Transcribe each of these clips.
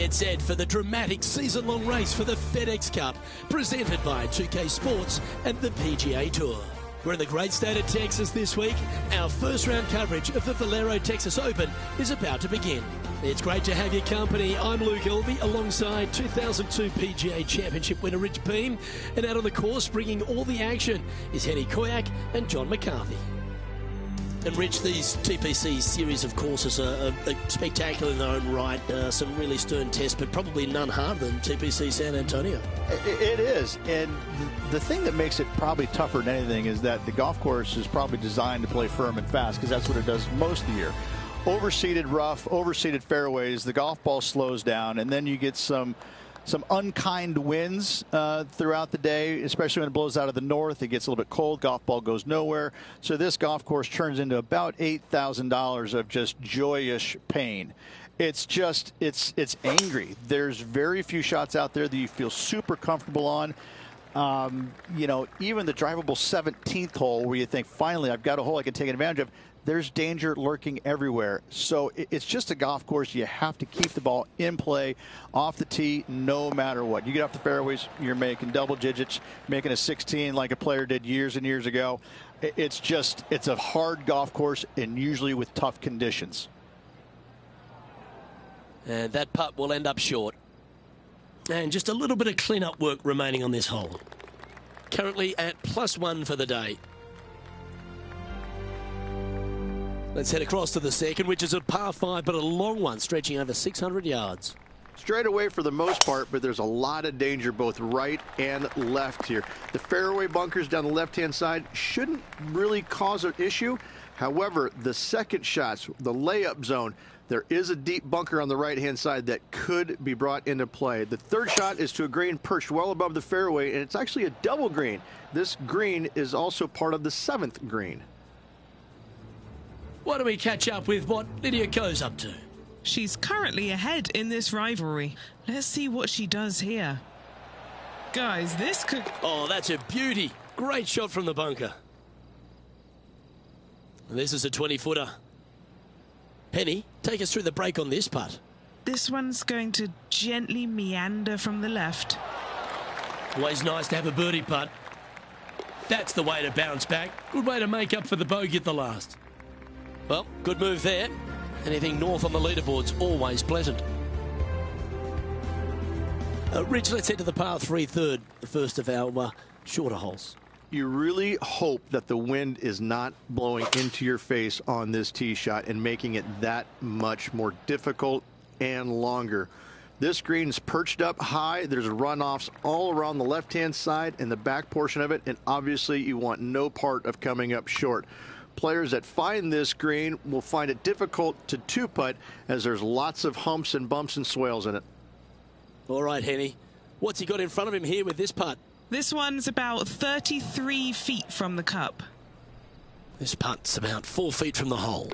Get set for the dramatic season-long race for the FedEx Cup, presented by 2K Sports and the PGA Tour. We're in the great state of Texas this week. Our first round coverage of the Valero Texas Open is about to begin. It's great to have your company. I'm Luke Elvey alongside 2002 PGA Championship winner Rich Beam. And out on the course bringing all the action is Henny Koyak and John McCarthy. And Rich, these TPC series of courses are spectacular in their own right. Some really stern tests, but probably none harder than TPC San Antonio. It is. And the thing that makes it probably tougher than anything is that the golf course is probably designed to play firm and fast, because that's what it does most of the year. Overseeded rough, overseeded fairways, the golf ball slows down, and then you get some unkind winds throughout the day, especially when it blows out of the north. It gets a little bit cold. Golf ball goes nowhere. So this golf course turns into about $8,000 of just joyous pain. It's just, it's angry. There's very few shots out there that you feel super comfortable on. You know, even the drivable 17th hole where you think, finally, I've got a hole I can take advantage of. There's danger lurking everywhere. So it's just a golf course. You have to keep the ball in play off the tee no matter what. You get off the fairways, you're making double digits, making a 16 like a player did years and years ago. It's a hard golf course, and usually with tough conditions. And that putt will end up short. And just a little bit of clean-up work remaining on this hole. Currently at +1 for the day. Let's head across to the second, which is a par 5, but a long one, stretching over 600 yards. Straight away for the most part, but there's a lot of danger both right and left here. The fairway bunkers down the left-hand side shouldn't really cause an issue. However, the second shots, the layup zone, there is a deep bunker on the right-hand side that could be brought into play. The third shot is to a green perched well above the fairway, and it's actually a double green. This green is also part of the 7th green. Why don't we catch up with what Lydia Ko's up to? She's currently ahead in this rivalry. Let's see what she does here. Guys, this could... Oh, that's a beauty. Great shot from the bunker. This is a 20-footer. Penny, take us through the break on this putt. This one's going to gently meander from the left. Always nice to have a birdie putt. That's the way to bounce back. Good way to make up for the bogey at the last. Well, good move there. Anything north on the leaderboard's always pleasant. Rich, let's head to the par 3 third, the first of our shorter holes. You really hope that the wind is not blowing into your face on this tee shot and making it that much more difficult and longer. This green's perched up high. There's runoffs all around the left-hand side and the back portion of it, and obviously you want no part of coming up short. Players that find this green will find it difficult to two-putt, as there's lots of humps and bumps and swales in it. All right, Henny. What's he got in front of him here with this putt? This one's about 33 feet from the cup. This putt's about 4 feet from the hole.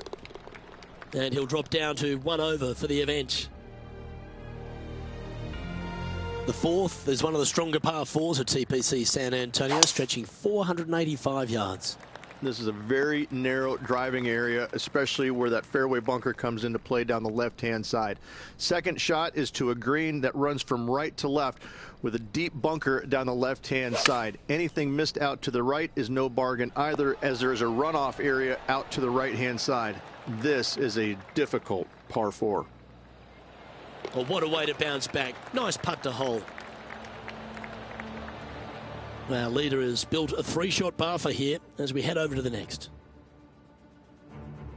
And he'll drop down to 1 over for the event. The fourth is one of the stronger par 4s at TPC San Antonio, stretching 485 yards. This is a very narrow driving area, especially where that fairway bunker comes into play down the left-hand side. Second shot is to a green that runs from right to left with a deep bunker down the left-hand side. Anything missed out to the right is no bargain either, as there is a runoff area out to the right-hand side. This is a difficult par 4. Well, what a way to bounce back. Nice putt to hole. Our leader has built a 3-shot par for here as we head over to the next.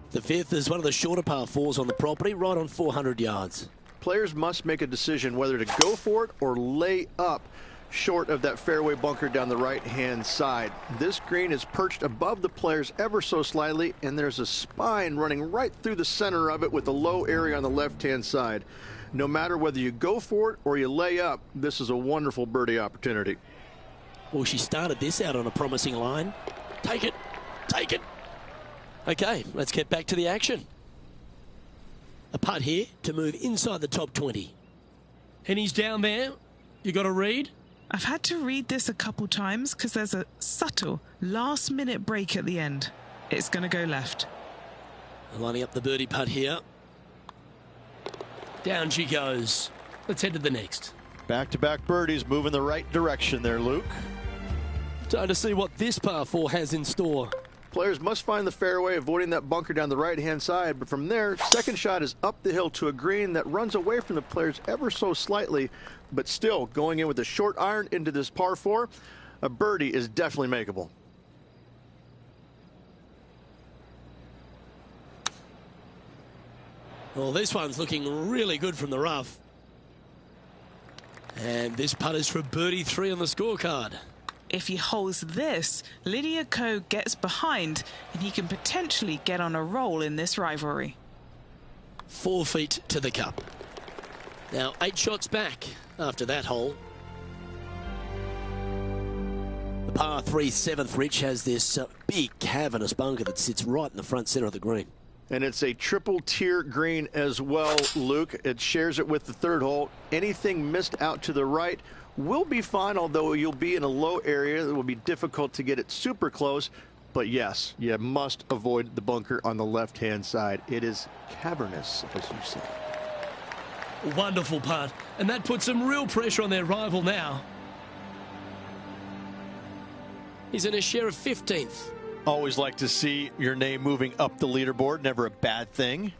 The fifth is one of the shorter par 4s on the property, right on 400 yards. Players must make a decision whether to go for it or lay up short of that fairway bunker down the right-hand side. This green is perched above the players ever so slightly, and there's a spine running right through the center of it with a low area on the left-hand side. No matter whether you go for it or you lay up, this is a wonderful birdie opportunity. Well, she started this out on a promising line. Take it. Take it. Okay, let's get back to the action. A putt here to move inside the top 20. And he's down there. You got to read? I've had to read this a couple times because there's a subtle last-minute break at the end. It's going to go left. Lining up the birdie putt here. Down she goes. Let's head to the next. Back-to-back birdies, moving the right direction there, Luke. Time to see what this par 4 has in store. Players must find the fairway, avoiding that bunker down the right-hand side. But from there, second shot is up the hill to a green that runs away from the players ever so slightly, but still going in with a short iron into this par 4. A birdie is definitely makeable. Well, this one's looking really good from the rough. And this putt is for birdie 3 on the scorecard. If he holds this, Lydia Ko gets behind and he can potentially get on a roll in this rivalry. 4 feet to the cup. Now 8 shots back after that hole. The par 3 7th, Rich, has this big cavernous bunker that sits right in the front center of the green. And it's a triple tier green as well, Luke. It shares it with the third hole. Anything missed out to the right will be fine, although you'll be in a low area that will be difficult to get it super close. But yes, you must avoid the bunker on the left-hand side. It is cavernous, as you say. Wonderful putt, and that puts some real pressure on their rival now. He's in a share of 15th. Always like to see your name moving up the leaderboard. Never a bad thing.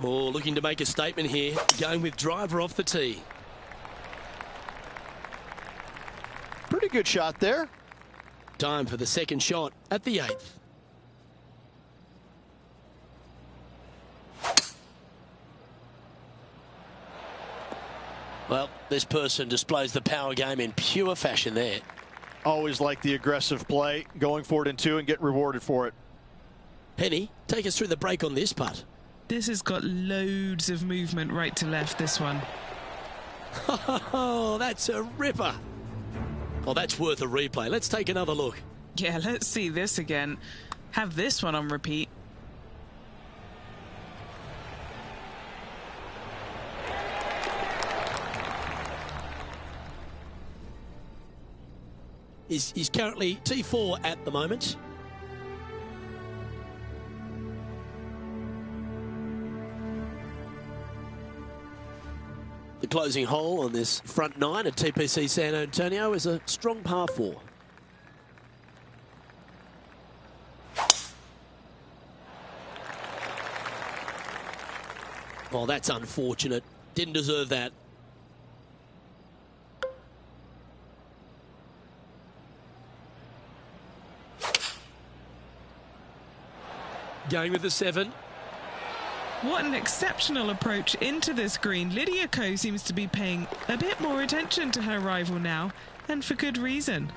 Oh, looking to make a statement here, going with driver off the tee. Pretty good shot there. Time for the second shot at the 8th. Well, this person displays the power game in pure fashion there. Always like the aggressive play, going for it in 2 and get rewarded for it. Penny, take us through the break on this putt. This has got loads of movement right to left, this one. Oh, that's a ripper. Oh, that's worth a replay. Let's take another look. Yeah, let's see this again. Have this one on repeat. He's currently T4 at the moment. The closing hole on this front 9 at TPC San Antonio is a strong par 4. Oh, that's unfortunate. Didn't deserve that. Going with the 7. What an exceptional approach into this green. Lydia Ko seems to be paying a bit more attention to her rival now, and for good reason.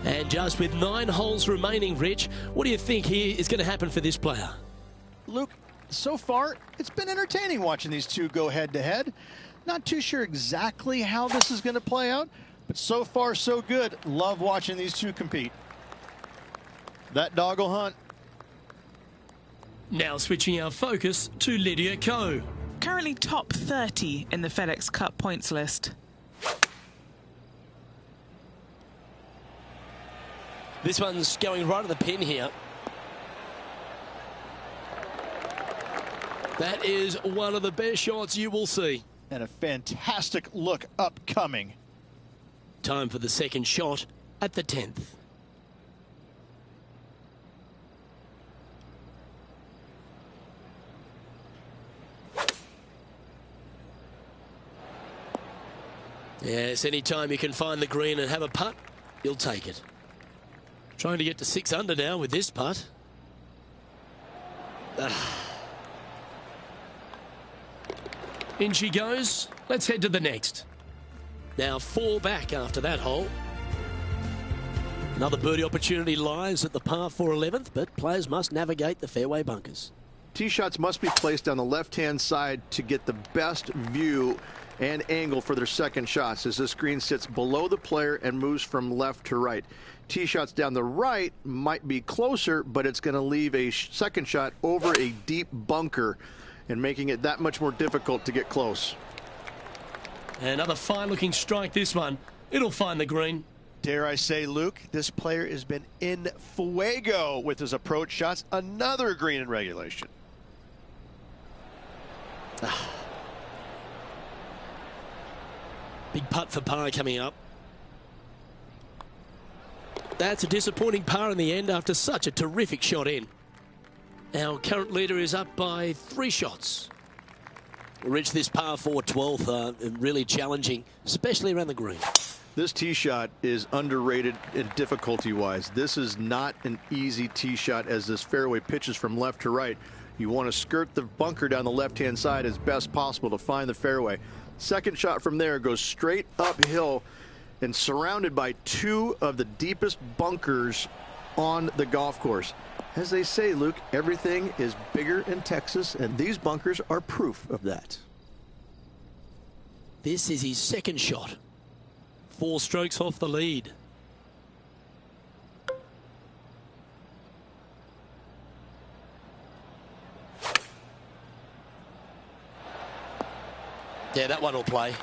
And just with 9 holes remaining, Rich, what do you think here is going to happen for this player? Luke, so far, it's been entertaining watching these two go head-to-head. Not too sure exactly how this is going to play out, but so far, so good. Love watching these two compete. That dog will hunt. Now switching our focus to Lydia Ko. Currently top 30 in the FedEx Cup points list. This one's going right at the pin here. That is one of the best shots you will see. And a fantastic look upcoming. Time for the second shot at the 10th. Yes, anytime you can find the green and have a putt, you'll take it. Trying to get to 6 under now with this putt. In she goes. Let's head to the next. Now 4 back after that hole. Another birdie opportunity lies at the par 4 11th, but players must navigate the fairway bunkers. Tee shots must be placed on the left-hand side to get the best view and angle for their second shots, as this green sits below the player and moves from left to right. Tee shots down the right might be closer, but it's going to leave a second shot over a deep bunker and making it that much more difficult to get close. Another fine-looking strike, this one. It'll find the green. Dare I say, Luke, this player has been in fuego with his approach shots. Another green in regulation. Big putt for par coming up. That's a disappointing par in the end after such a terrific shot in. Our current leader is up by 3 shots. Reached this par 4 12th, really challenging, especially around the green. This tee shot is underrated in difficulty-wise. This is not an easy tee shot as this fairway pitches from left to right. You want to skirt the bunker down the left-hand side as best possible to find the fairway. Second shot from there goes straight uphill and surrounded by 2 of the deepest bunkers on the golf course. As they say, Luke, everything is bigger in Texas, and these bunkers are proof of that. This is his second shot. 4 strokes off the lead. Yeah, that one will play.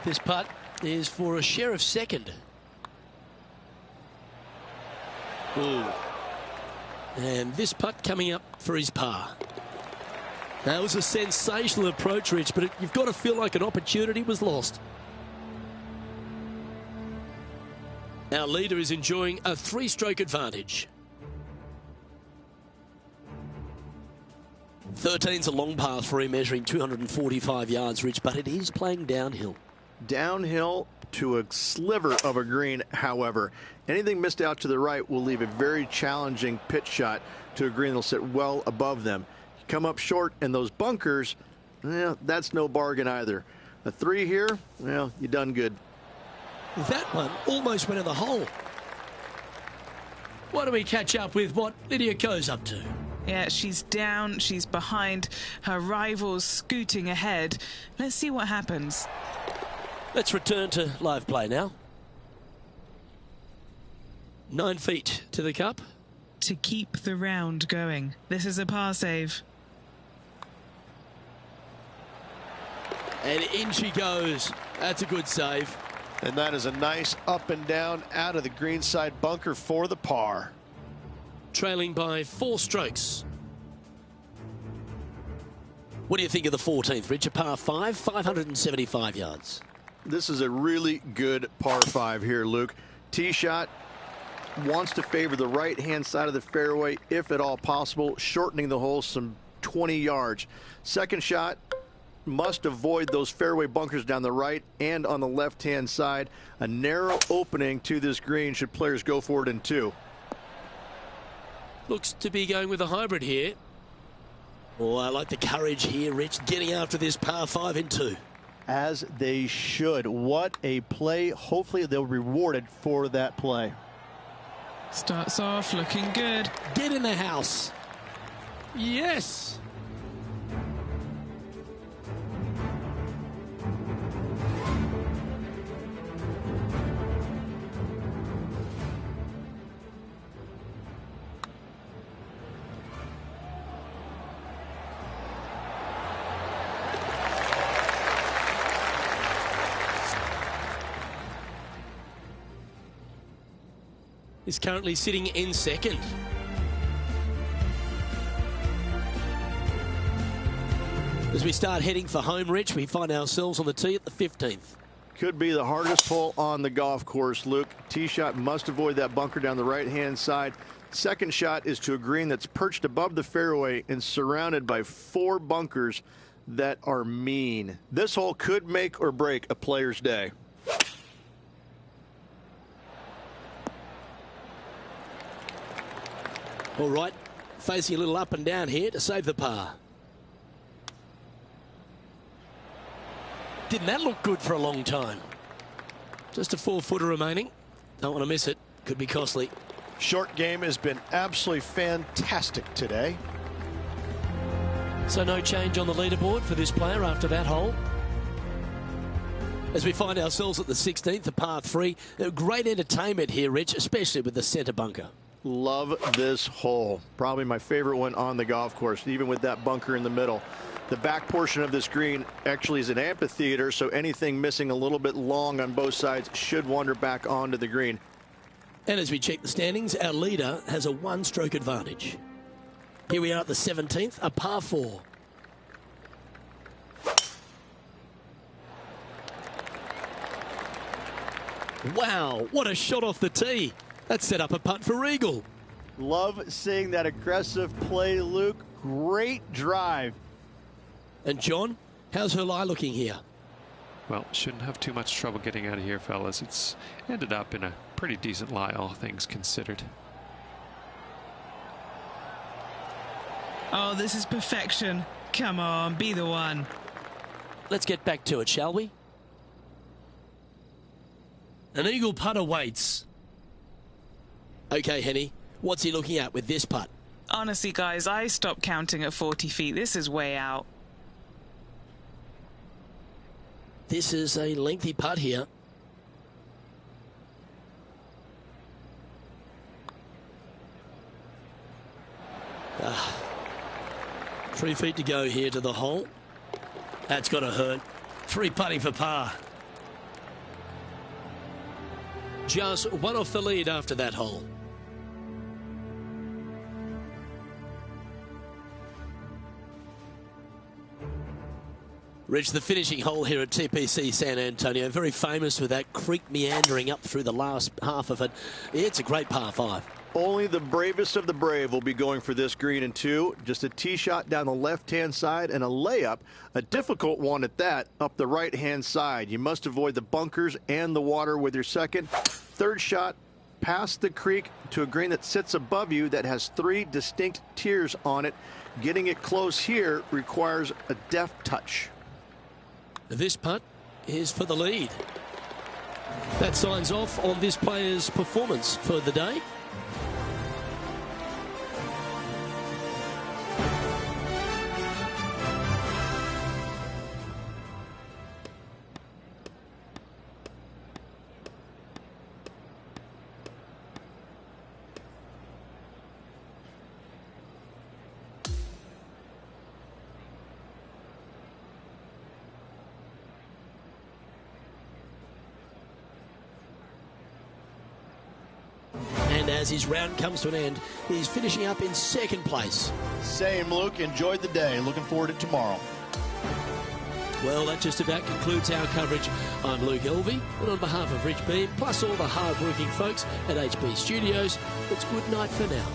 This putt is for a share of second. Ooh. And this putt coming up for his par. That was a sensational approach, Rich, but you've got to feel like an opportunity was lost. Our leader is enjoying a 3-stroke advantage. 13's a long path for him, measuring 245 yards, Rich, but it is playing downhill. Downhill to a sliver of a green, however. Anything missed out to the right will leave a very challenging pitch shot to a green that'll sit well above them. You come up short, and those bunkers, that's no bargain either. A 3 here, well, you done good. That one almost went in the hole. Why don't we catch up with what Lydia Ko's up to? Yeah, she's down, she's behind, her rival's scooting ahead. Let's see what happens. Let's return to live play now. 9 feet to the cup. To keep the round going. This is a par save. And in she goes. That's a good save. And that is a nice up and down out of the greenside bunker for the par. Trailing by 4 strokes. What do you think of the 14th, Rich? A par 5, 575 yards. This is a really good par 5 here, Luke. Tee shot wants to favor the right-hand side of the fairway, if at all possible, shortening the hole some 20 yards. Second shot must avoid those fairway bunkers down the right and on the left-hand side. A narrow opening to this green should players go for it in 2. Looks to be going with a hybrid here. Oh, I like the courage here, Rich, getting after this par 5 in 2. As they should. What a play. Hopefully they'll be rewarded for that play. Starts off looking good. Get in the house. Yes. Is currently sitting in second. As we start heading for home, Rich, we find ourselves on the tee at the 15th. Could be the hardest hole on the golf course, Luke. Tee shot must avoid that bunker down the right-hand side. Second shot is to a green that's perched above the fairway and surrounded by 4 bunkers that are mean. This hole could make or break a player's day. All right, facing a little up and down here to save the par. Didn't that look good for a long time? Just a 4-footer remaining. Don't want to miss it. Could be costly. Short game has been absolutely fantastic today. So no change on the leaderboard for this player after that hole. As we find ourselves at the 16th, a par 3. Great entertainment here, Rich, especially with the centre bunker. Love this hole. Probably my favorite one on the golf course, even with that bunker in the middle. The back portion of this green actually is an amphitheater, so anything missing a little bit long on both sides should wander back onto the green. And as we check the standings, our leader has a 1-stroke advantage. Here we are at the 17th, a par 4. Wow, what a shot off the tee. That set up a putt for eagle. Love seeing that aggressive play, Luke. Great drive. And John, how's her lie looking here? Well, shouldn't have too much trouble getting out of here, fellas. It's ended up in a pretty decent lie, all things considered. Oh, this is perfection. Come on, be the one. Let's get back to it, shall we? An eagle putt awaits. Okay, Henny, what's he looking at with this putt? Honestly, guys, I stopped counting at 40 feet. This is way out. This is a lengthy putt here. Ah. 3 feet to go here to the hole. That's got to hurt. 3 putting for par. Just one off the lead after that hole. Reached the finishing hole here at TPC San Antonio. Very famous with that creek meandering up through the last half of it. It's a great par 5. Only the bravest of the brave will be going for this green in 2. Just a tee shot down the left-hand side and a layup, a difficult one at that, up the right-hand side. You must avoid the bunkers and the water with your second. Third shot past the creek to a green that sits above you that has 3 distinct tiers on it. Getting it close here requires a deft touch. This putt is for the lead. That signs off on this player's performance for the day. And as his round comes to an end, he's finishing up in second place. Same, Luke. Enjoyed the day. Looking forward to tomorrow. Well, that just about concludes our coverage. I'm Luke Elvey, and on behalf of Rich Beam, plus all the hard-working folks at HB Studios, it's good night for now.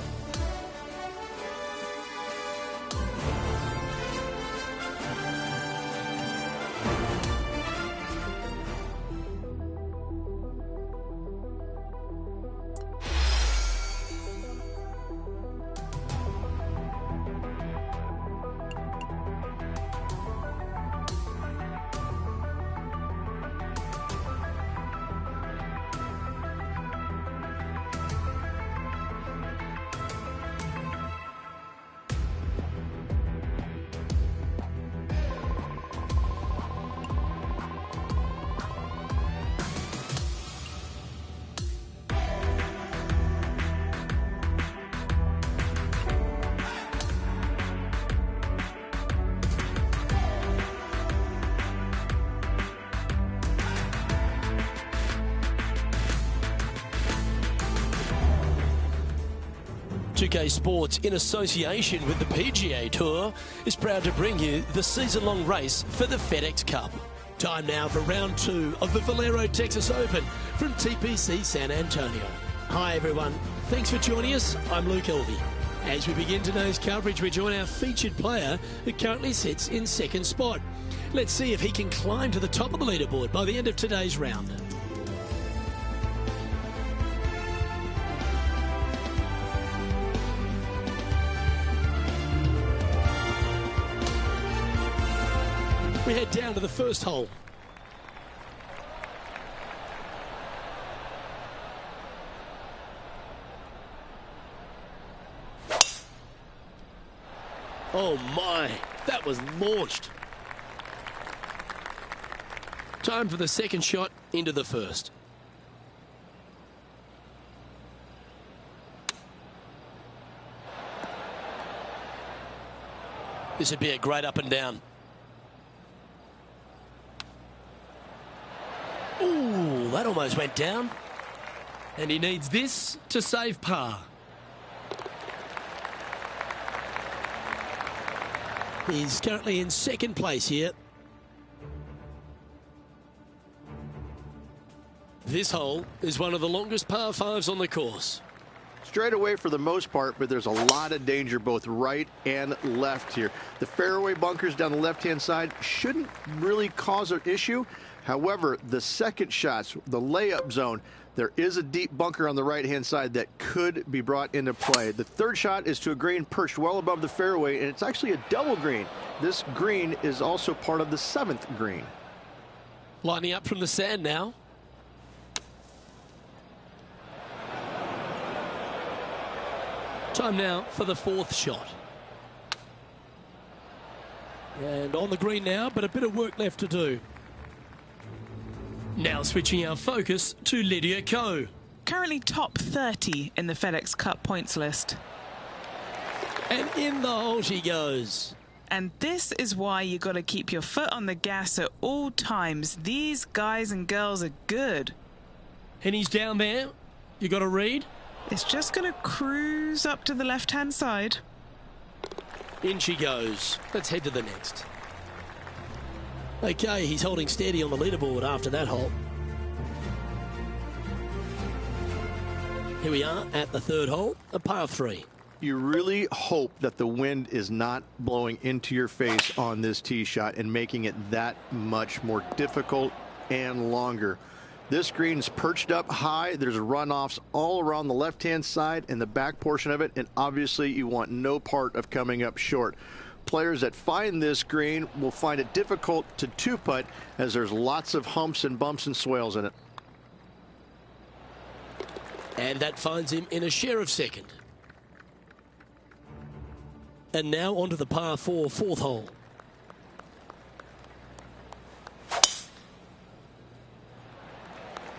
TPC Sports, in association with the PGA Tour, is proud to bring you the season-long race for the FedEx Cup. Time now for round 2 of the Valero Texas Open from TPC San Antonio. Hi everyone, thanks for joining us. I'm Luke Elvey. As we begin today's coverage, we join our featured player who currently sits in second spot. Let's see if he can climb to the top of the leaderboard by the end of today's round. We head down to the first hole. Oh my, that was launched. Time for the second shot into the first. This would be a great up and down. Ooh, that almost went down. And he needs this to save par. He's currently in second place here. This hole is one of the longest par 5s on the course. Straight away for the most part, but there's a lot of danger both right and left here. The fairway bunkers down the left-hand side shouldn't really cause an issue. However, the second shots, the layup zone, there is a deep bunker on the right-hand side that could be brought into play. The third shot is to a green perched well above the fairway, and it's actually a double green. This green is also part of the 7th green. Lining up from the sand now. Time now for the 4th shot. And on the green now, but a bit of work left to do. Now switching our focus to Lydia Ko. Currently top 30 in the FedEx Cup points list. And in the hole she goes. And this is why you got to keep your foot on the gas at all times. These guys and girls are good. Henny's down there. You got to read. It's just going to cruise up to the left-hand side. In she goes. Let's head to the next. Okay, he's holding steady on the leaderboard after that hole. Here we are at the 3rd hole, a par 3. You really hope that the wind is not blowing into your face on this tee shot and making it that much more difficult and longer. This green's perched up high. There's runoffs all around the left-hand side and the back portion of it, and obviously you want no part of coming up short. Players that find this green will find it difficult to two-putt as there's lots of humps and bumps and swales in it. And that finds him in a share of 2nd. And now onto the par 4, 4th hole.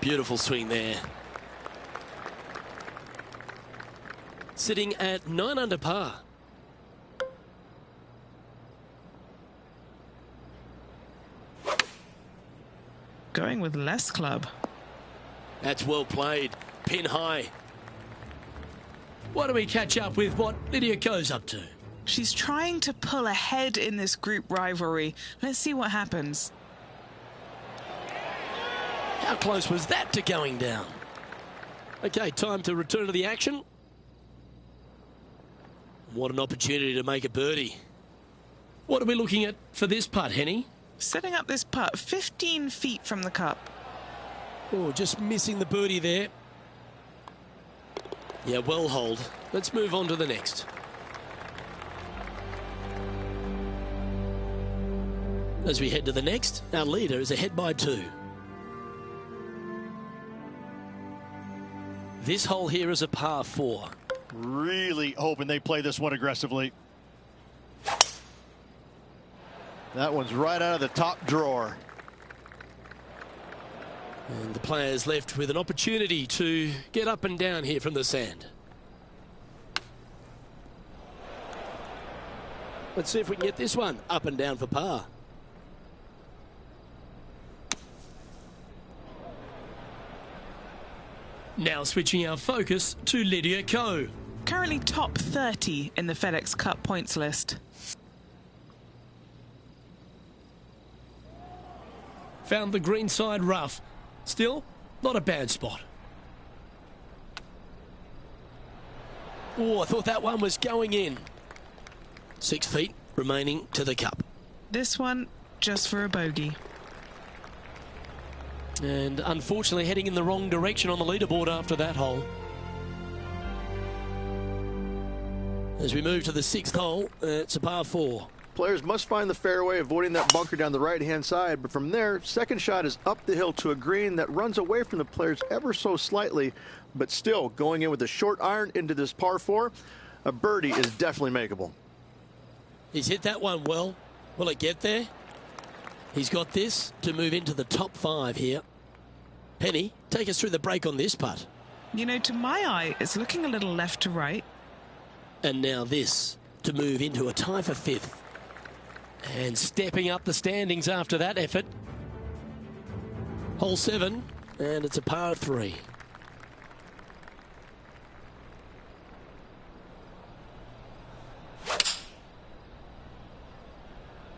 Beautiful swing there. Sitting at 9 under par. Going with less club. That's well played. Pin high. Why don't we catch up with what Lydia Ko's up to? She's trying to pull ahead in this group rivalry. Let's see what happens. How close was that to going down? Okay, time to return to the action. What an opportunity to make a birdie. What are we looking at for this putt, Henny? Setting up this putt 15 feet from the cup. Oh, just missing the birdie there. Yeah, well hold. Let's move on to the next. As we head to the next, our leader is ahead by 2. This hole here is a par 4. Really hoping they play this one aggressively. That one's right out of the top drawer. And the players left with an opportunity to get up and down here from the sand. Let's see if we can get this one up and down for par. Now switching our focus to Lydia Ko. Currently top 30 in the FedEx Cup points list. Found the greenside rough. Still, not a bad spot. Oh, I thought that one was going in. 6 feet remaining to the cup. This one just for a bogey. And unfortunately heading in the wrong direction on the leaderboard after that hole. As we move to the 6th hole, it's a par 4. Players must find the fairway, avoiding that bunker down the right-hand side. But from there, second shot is up the hill to a green that runs away from the players ever so slightly. But still, going in with a short iron into this par 4, a birdie is definitely makeable. He's hit that one well. Will it get there? He's got this to move into the top 5 here. Penny, take us through the break on this putt. You know, to my eye, it's looking a little left to right. And now this to move into a tie for 5th. And stepping up the standings after that effort. Hole 7, and it's a par 3.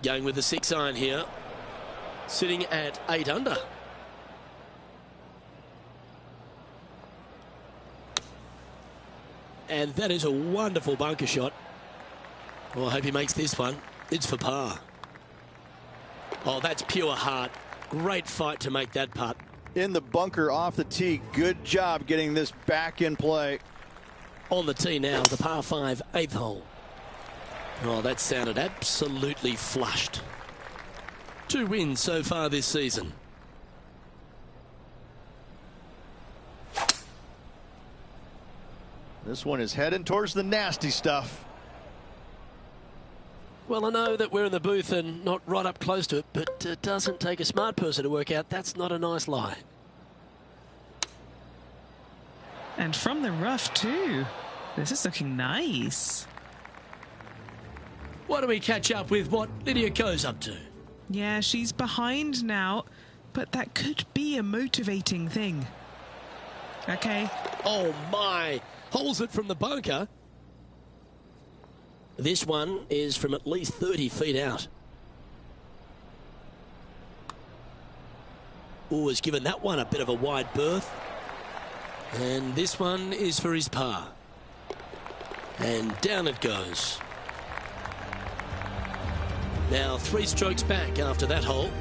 Going with the 6 iron here. Sitting at 8 under. and that is a wonderful bunker shot. Well, I hope he makes this one. It's for par. Oh, that's pure heart. Great fight to make that putt. In the bunker off the tee. Good job getting this back in play. On the tee now, the par 5 8th hole. Oh, that sounded absolutely flushed. 2 wins so far this season. This one is heading towards the nasty stuff. Well, I know that we're in the booth and not right up close to it, but it doesn't take a smart person to work out that's not a nice lie. And from the rough too. This is looking nice. Why don't we catch up with what Lydia Ko's up to? Yeah, she's behind now, but that could be a motivating thing. Okay. Oh my! Holds it from the bunker. This one is from at least 30 feet out. Oh, has given that one a bit of a wide berth. And this one is for his par. And down it goes. Now 3 strokes back after that hole.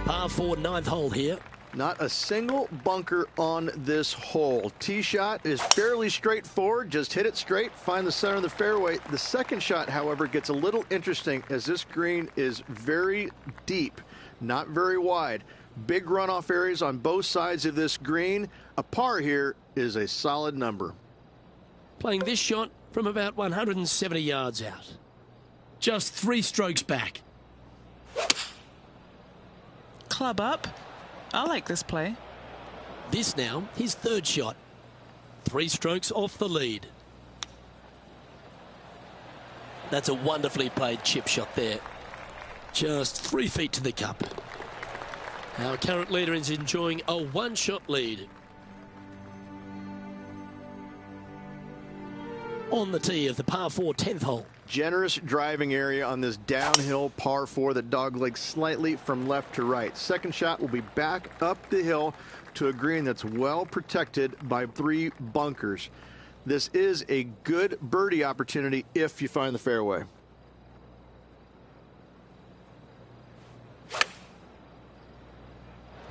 Par 4 9th hole here. Not a single bunker on this hole. Tee shot is fairly straightforward. Just hit it straight, find the center of the fairway. The second shot, however, gets a little interesting as this green is very deep, not very wide. Big runoff areas on both sides of this green. A par here is a solid number. Playing this shot from about 170 yards out. Just 3 strokes back. Club up. I like this play. This now, his 3rd shot. 3 strokes off the lead. That's a wonderfully played chip shot there. Just 3 feet to the cup. Our current leader is enjoying a 1-shot lead. On the tee of the par 4 10th hole. Generous driving area on this downhill par 4 that doglegs slightly from left to right. Second shot will be back up the hill to a green that's well protected by 3 bunkers. This is a good birdie opportunity if you find the fairway.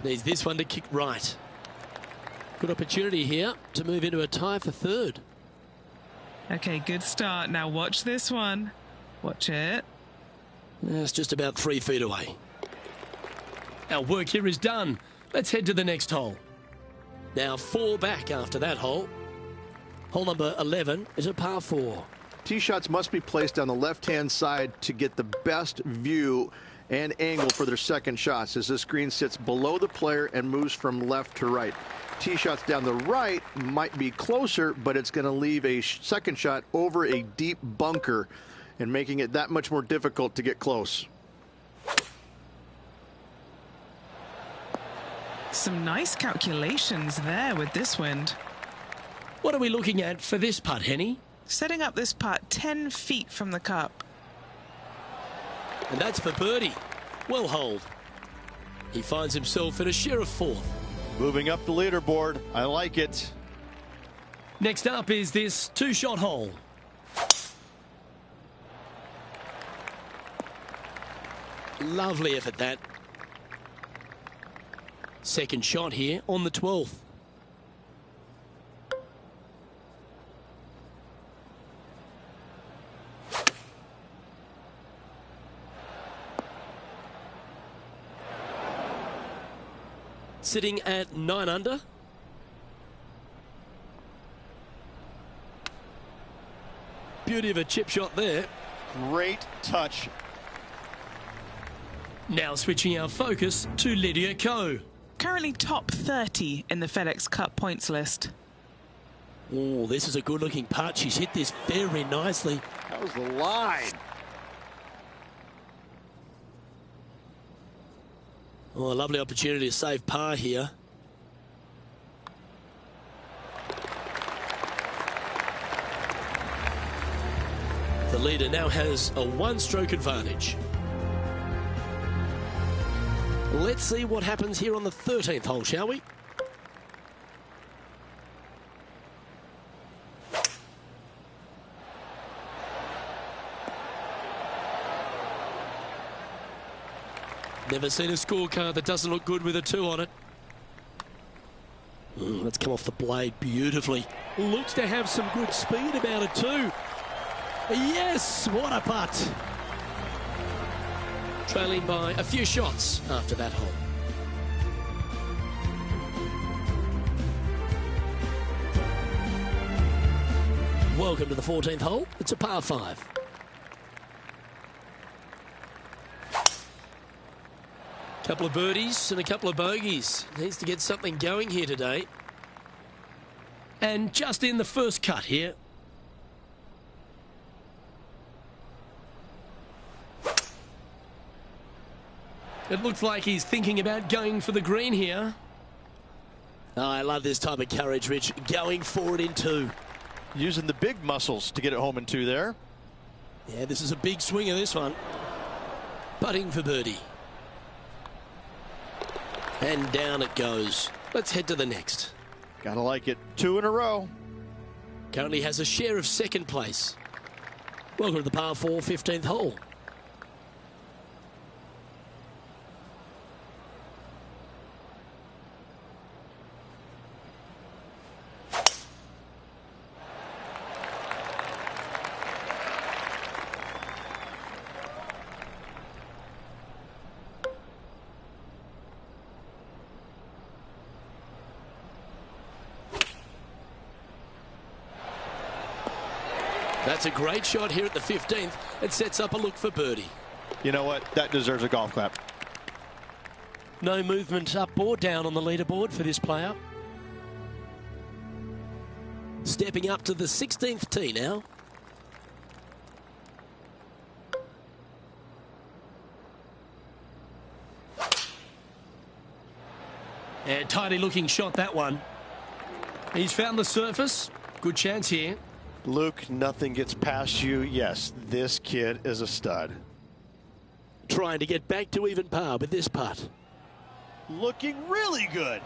Needs this one to kick right. Good opportunity here to move into a tie for 3rd. Okay, good start. Now watch this one. Watch it. It's just about 3 feet away. Our work here is done. Let's head to the next hole. Now 4 back after that hole. Hole number 11 is a par 4. Tee shots must be placed on the left-hand side to get the best view and angle for their second shots as this green sits below the player and moves from left to right. Tee shots down the right might be closer, but it's going to leave a second shot over a deep bunker and making it that much more difficult to get close. Some nice calculations there with this wind. What are we looking at for this putt, Henny? Setting up this putt 10 feet from the cup. And that's for birdie. Well holed. He finds himself in a share of 4th. Moving up the leaderboard. I like it. Next up is this 2-shot hole. Lovely effort that. Second shot here on the 12th. Sitting at 9 under. Beauty of a chip shot there. Great touch. Now switching our focus to Lydia Ko. Currently top 30 in the FedEx Cup points list. Oh, this is a good looking putt. She's hit this very nicely. That was the line. Oh, a lovely opportunity to save par here. The leader now has a 1-stroke advantage. Let's see what happens here on the 13th hole, shall we? Never seen a scorecard that doesn't look good with a 2 on it. That's come off the blade beautifully. Looks to have some good speed about it too. Yes, what a putt. Trailing by a few shots after that hole. Welcome to the 14th hole. It's a par 5. Couple of birdies and a couple of bogeys. Needs to get something going here today. And just in the first cut here. It looks like he's thinking about going for the green here. Oh, I love this type of courage, Rich. Going for it in 2. Using the big muscles to get it home in 2 there. Yeah, this is a big swing of this one. Putting for birdie. And down it goes. Let's head to the next. Gotta like it. 2 in a row. Currently has a share of second place. Welcome to the par 4 15th hole. That's a great shot here at the 15th. It sets up a look for birdie. You know what? That deserves a golf clap. No movement up or down on the leaderboard for this player. Stepping up to the 16th tee now. And tidy looking shot, that one. He's found the surface. Good chance here. Luke, nothing gets past you. Yes, this kid is a stud. Trying to get back to even par with this putt. Looking really good.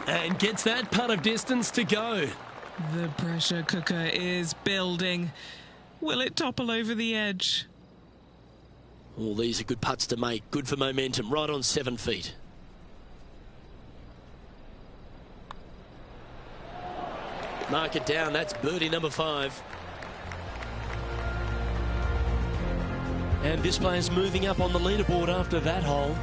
And gets that putt of distance to go. The pressure cooker is building. Will it topple over the edge? All these are good putts to make. Good for momentum. Right on 7 feet. Mark it down. That's birdie number 5. And this player's moving up on the leaderboard after that hole.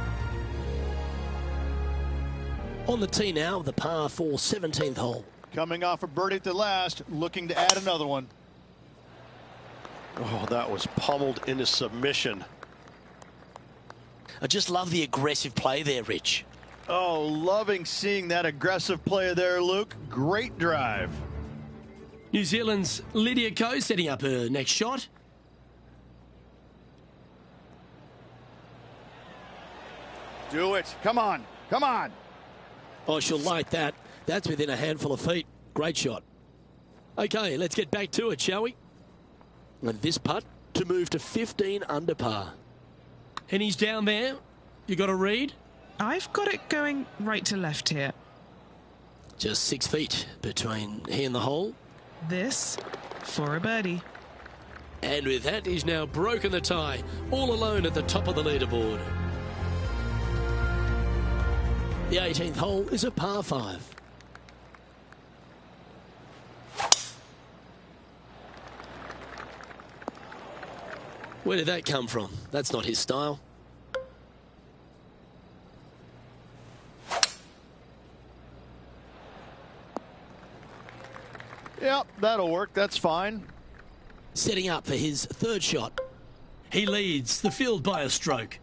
On the tee now, the par 4 17th hole. Coming off a birdie at the last, looking to add another one. Oh, that was pummeled into submission. I just love the aggressive play there, Rich. Oh, loving seeing that aggressive play there, Luke. Great drive. New Zealand's Lydia Ko setting up her next shot. Do it. Come on. Come on. Oh, she'll like that. That's within a handful of feet. Great shot. Okay, let's get back to it, shall we? And this putt to move to 15 under par. And he's down there. You got a read? I've got it going right to left here. Just 6 feet between he and the hole. This for a birdie. And with that, he's now broken the tie, all alone at the top of the leaderboard. The 18th hole is a par 5. Where did that come from? That's not his style. Yep, that'll work. That's fine. Setting up for his third shot. He leads the field by a stroke.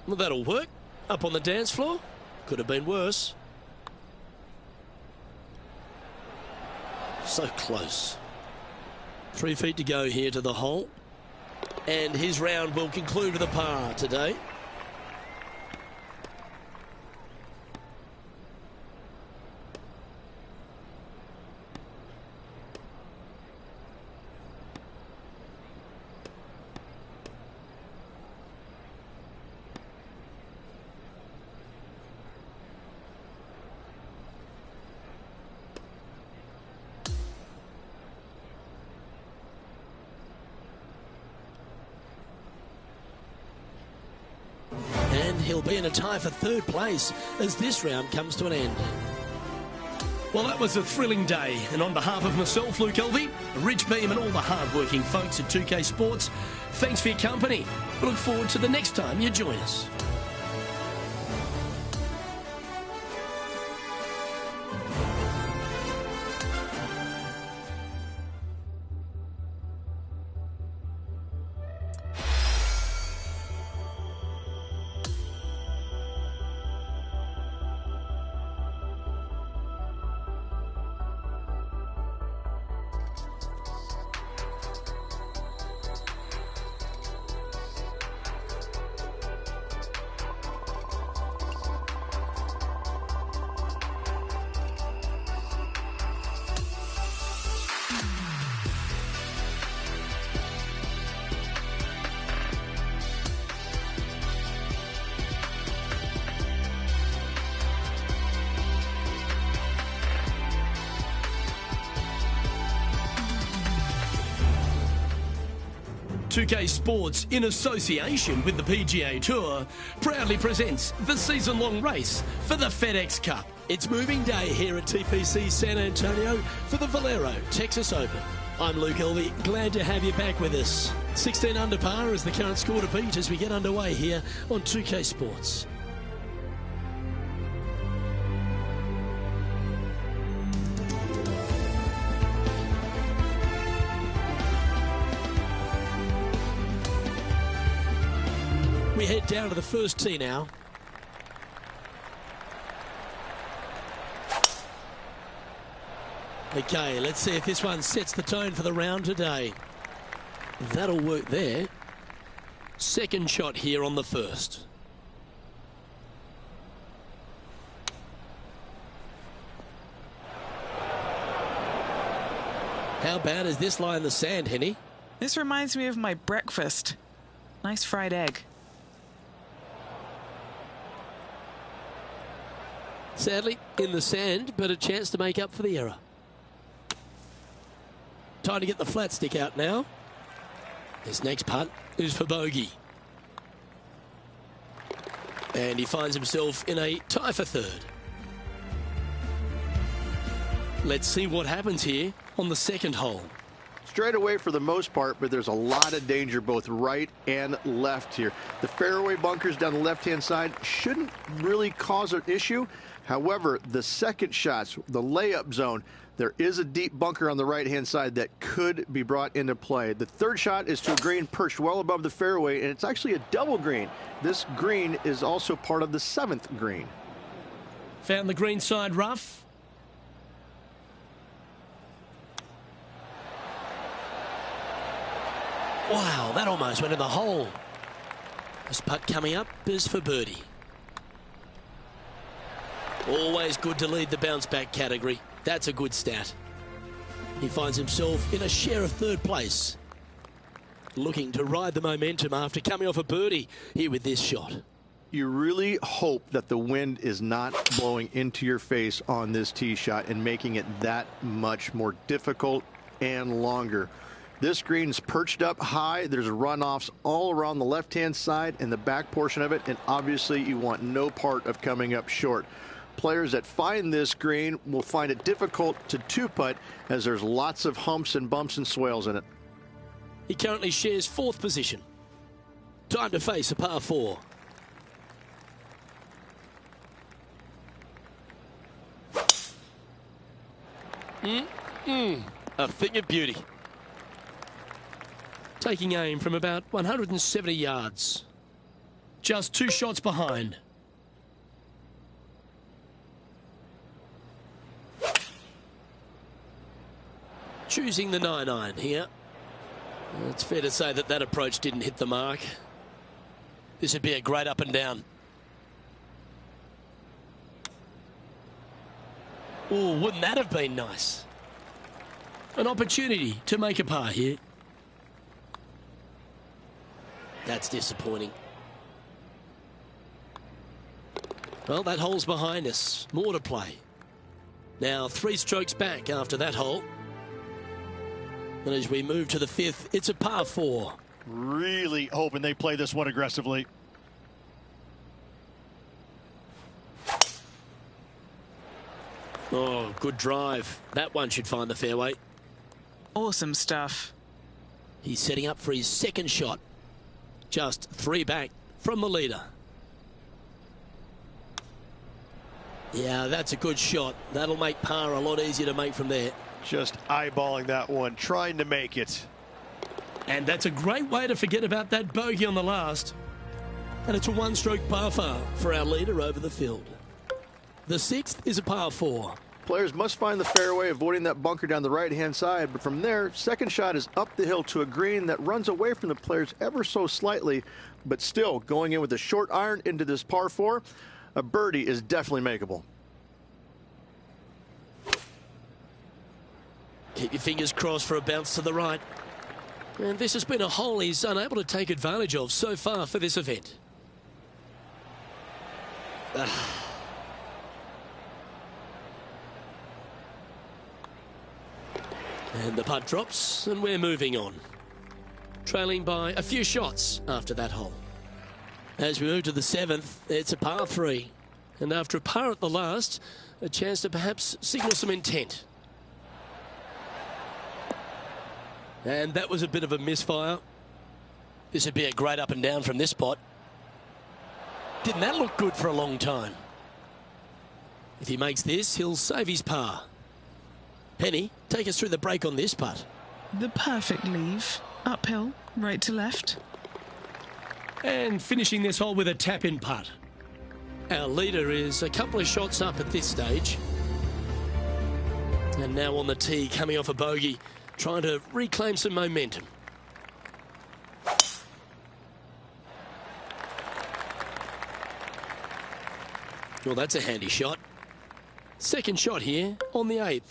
Well, that'll work. Up on the dance floor. Could have been worse. So close. 3 feet to go here to the hole. And his round will conclude with a par today. he'll be in a tie for third place as this round comes to an end. Well, that was a thrilling day, and on behalf of myself, Luke Elvey, Rich Beam and all the hard-working folks at 2K Sports, thanks for your company. We look forward to the next time you join us. .2K Sports, in association with the PGA Tour, proudly presents the season-long race for the FedEx Cup. It's moving day here at TPC San Antonio for the Valero Texas Open. I'm Luke Elvey, glad to have you back with us. 16 under par is the current score to beat as we get underway here on 2K Sports. We head down to the first tee now. Okay, let's see if this one sets the tone for the round today. That'll work there. Second shot here on the first. How bad is this lie in the sand, Henny? This reminds me of my breakfast. Nice fried egg. Sadly, in the sand, but a chance to make up for the error. Time to get the flat stick out now. This next putt is for bogey. And he finds himself in a tie for third. Let's see what happens here on the second hole. Straight away for the most part, but there's a lot of danger both right and left here. The fairway bunkers down the left-hand side shouldn't really cause an issue. However, the second shots, the layup zone, there is a deep bunker on the right-hand side that could be brought into play. The third shot is to a green perched well above the fairway, and it's actually a double green. This green is also part of the 7th green. Found the green side rough. Wow, that almost went in the hole. This putt coming up is for birdie. Always good to lead the bounce back category. That's a good stat. He finds himself in a share of third place. Looking to ride the momentum after coming off a birdie here with this shot. You really hope that the wind is not blowing into your face on this tee shot and making it that much more difficult and longer. This green's perched up high. There's runoffs all around the left-hand side and the back portion of it, and obviously you want no part of coming up short. Players that find this green will find it difficult to two-putt as there's lots of humps and bumps and swales in it. He currently shares 4th position. Time to face a par 4. A thing of beauty. Taking aim from about 170 yards. Just 2 shots behind. Choosing the 9-iron here. It's fair to say that that approach didn't hit the mark. This would be a great up and down. Oh, wouldn't that have been nice? An opportunity to make a par here. That's disappointing. Well, that hole's behind us. More to play. Now 3 strokes back after that hole. And as we move to the 5th, it's a par 4. Really hoping they play this one aggressively. Oh, good drive. That one should find the fairway. Awesome stuff. He's setting up for his second shot. Just 3 back from the leader. Yeah, that's a good shot. That'll make par a lot easier to make from there. Just eyeballing that one, trying to make it. And that's a great way to forget about that bogey on the last. And it's a one-stroke par four for our leader over the field. The 6th is a par 4. Players must find the fairway, avoiding that bunker down the right-hand side. But from there, second shot is up the hill to a green that runs away from the players ever so slightly. But still, going in with a short iron into this par 4, a birdie is definitely makeable. Keep your fingers crossed for a bounce to the right. And this has been a hole he's unable to take advantage of so far for this event. And the putt drops, and we're moving on. Trailing by a few shots after that hole. As we move to the 7th, it's a par 3. And after a par at the last, a chance to perhaps signal some intent. And that was a bit of a misfire. This would be a great up and down from this spot. Didn't that look good for a long time? If he makes this, he'll save his par. Penny, take us through the break on this putt. The perfect leave. Uphill, right to left. And finishing this hole with a tap-in putt. Our leader is a couple of shots up at this stage. And now on the tee, coming off a bogey, trying to reclaim some momentum. Well, that's a handy shot. Second shot here on the 8th.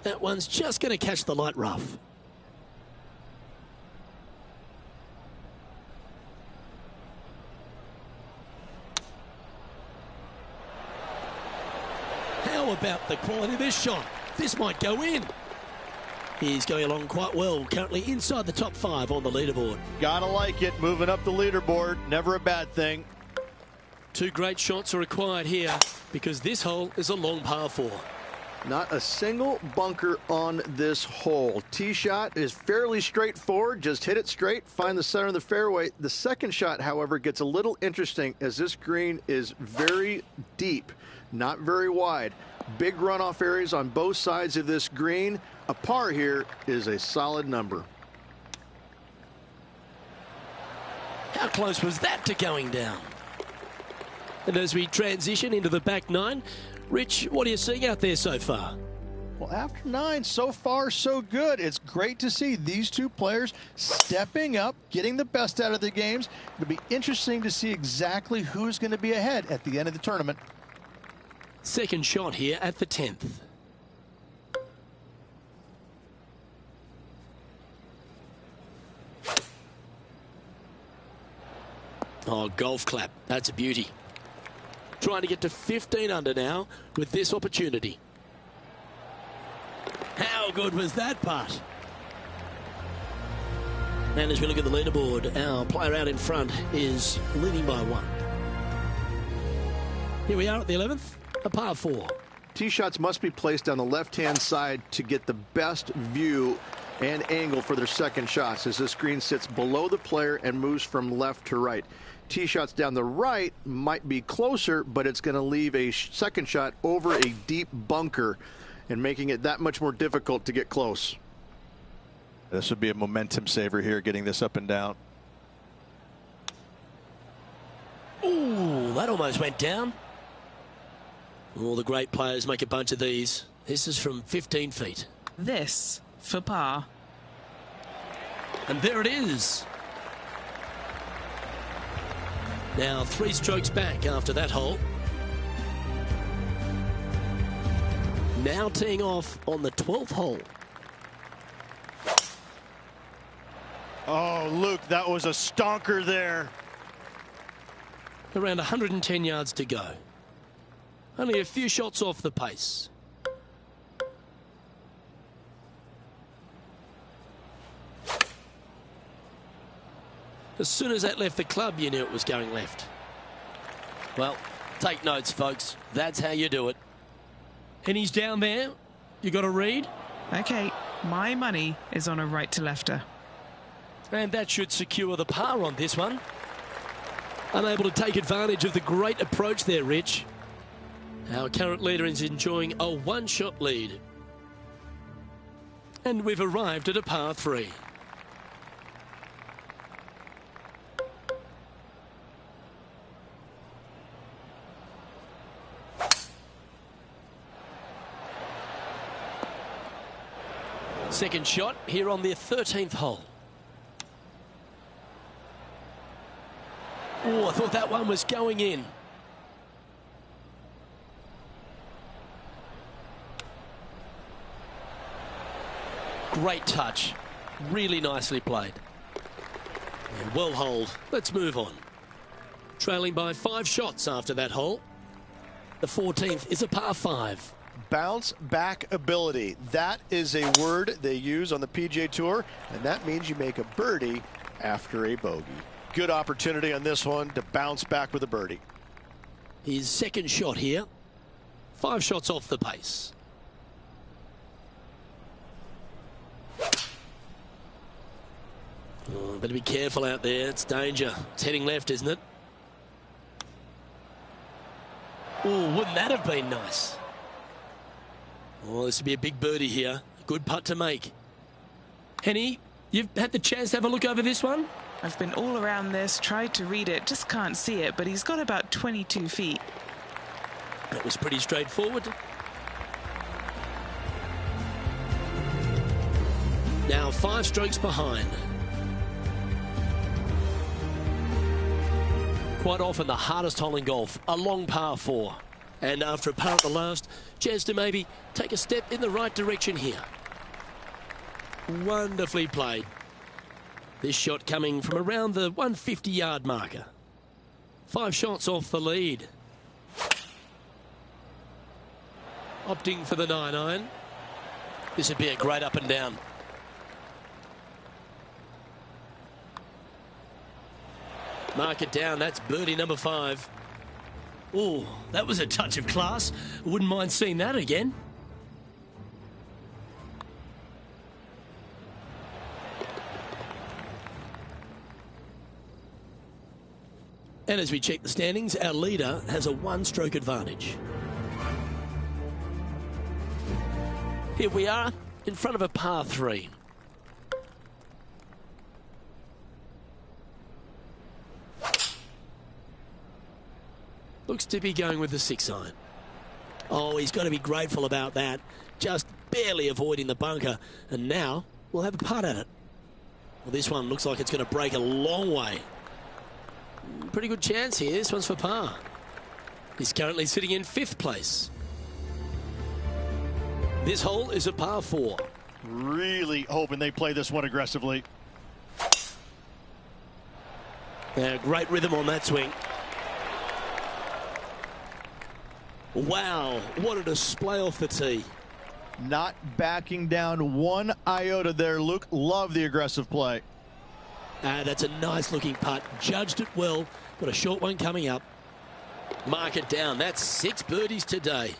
That one's just going to catch the light rough. How about the quality of this shot? This might go in. He's going along quite well, currently inside the top 5 on the leaderboard. Gotta like it, moving up the leaderboard, never a bad thing. 2 great shots are required here because this hole is a long par 4. Not a single bunker on this hole. Tee shot is fairly straightforward. Just hit it straight, find the center of the fairway. The second shot, however, gets a little interesting as this green is very deep, not very wide. Big runoff areas on both sides of this green. A par here is a solid number. How close was that to going down? And as we transition into the back 9, Rich, what are you seeing out there so far? Well, after 9, so far so good. It's great to see these 2 players stepping up, getting the best out of the games. It'll be interesting to see exactly who's going to be ahead at the end of the tournament. Second shot here at the 10th. Oh, golf clap. That's a beauty. Trying to get to 15 under now with this opportunity. How good was that putt? And as we look at the leaderboard, our player out in front is leading by 1. Here we are at the 11th, a par 4. Tee shots must be placed on the left-hand side to get the best view and angle for their second shots as this green sits below the player and moves from left to right. Tee shots down the right might be closer, but it's going to leave a second shot over a deep bunker and making it that much more difficult to get close. This would be a momentum saver here, getting this up and down. Ooh, that almost went down. All the great players make a bunch of these. This is from 15 feet. This for par. And there it is. Now 3 strokes back after that hole. Now teeing off on the 12th hole. Oh, Luke, that was a stonker there. Around 110 yards to go. Only a few shots off the pace. As soon as that left the club, you knew it was going left. Well, take notes, folks. That's how you do it. And he's down there. You got to read. Okay, my money is on a right to lefter. And that should secure the par on this one. Unable to take advantage of the great approach there, Rich. Our current leader is enjoying a one-shot lead. And we've arrived at a par 3. Second shot here on the 13th hole. Oh, I thought that one was going in. Great touch. Really nicely played. And well holed. Let's move on. Trailing by 5 shots after that hole. The 14th is a par 5. Bounce back ability. That is a word they use on the PGA Tour, and that means you make a birdie after a bogey. Good opportunity on this one to bounce back with a birdie. His second shot here. 5 shots off the pace. Oh, better be careful out there. It's danger. It's heading left, isn't it? Oh, wouldn't that have been nice? Oh, this would be a big birdie here. Good putt to make. Henny, you've had the chance to have a look over this one? I've been all around this, tried to read it, just can't see it, but he's got about 22 feet. That was pretty straightforward. Now 5 strokes behind. Quite often the hardest hole in golf, a long par 4. And after a par at the last, chance to maybe take a step in the right direction here. Wonderfully played. This shot coming from around the 150-yard marker. 5 shots off the lead. Opting for the 9-iron. This would be a great up and down. Mark it down. That's birdie number 5. Oh, that was a touch of class. Wouldn't mind seeing that again. And as we check the standings, our leader has a 1-stroke advantage. Here we are in front of a par 3. Looks to be going with the 6-iron. Oh, he's got to be grateful about that. Just barely avoiding the bunker. And now we'll have a putt at it. Well, this one looks like it's going to break a long way. Pretty good chance here. This one's for par. He's currently sitting in 5th place. This hole is a par 4. Really hoping they play this one aggressively. Great rhythm on that swing. Wow, what a display off the tee. Not backing down one iota there, Luke. Love the aggressive play. That's a nice looking putt. Judged it well. Got a short one coming up. Mark it down. That's 6 birdies today.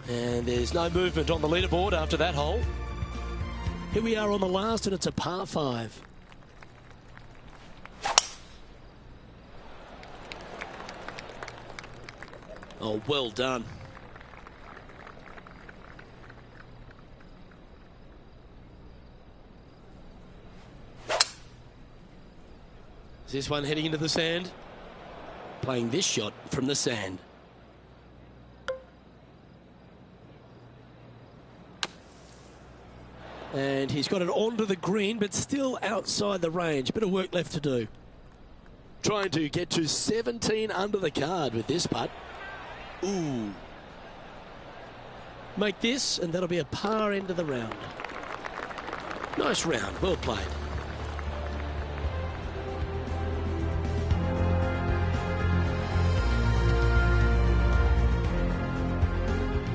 And there's no movement on the leaderboard after that hole. Here we are on the last, and it's a par 5. Oh, well done. Is this one heading into the sand? Playing this shot from the sand. And he's got it onto the green, but still outside the range. Bit of work left to do. Trying to get to 17 under the card with this putt. Ooh. Make this, and that'll be a par end of the round. Nice round. Well played.